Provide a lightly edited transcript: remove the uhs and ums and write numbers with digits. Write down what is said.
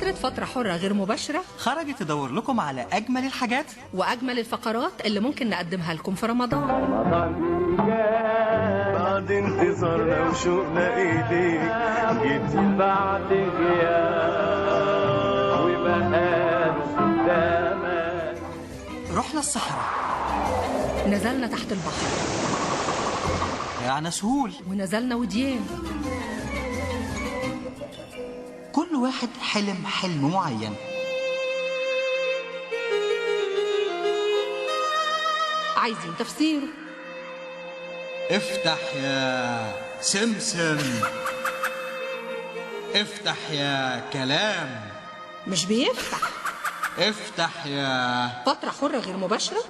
أسرة فترة حرة غير مباشرة خرجت تدور لكم على أجمل الحاجات وأجمل الفقرات اللي ممكن نقدمها لكم في رمضان. بعد انتظارنا وشوقنا إليك جيت بعد غياب وبقى قدامك. رحنا الصحراء، نزلنا تحت البحر، يعني سهول، ونزلنا وديان. كل واحد حلم معين. عايزين تفسيره. افتح يا سمسم، افتح يا كلام، مش بيفتح. افتح يا فترة حرة غير مباشرة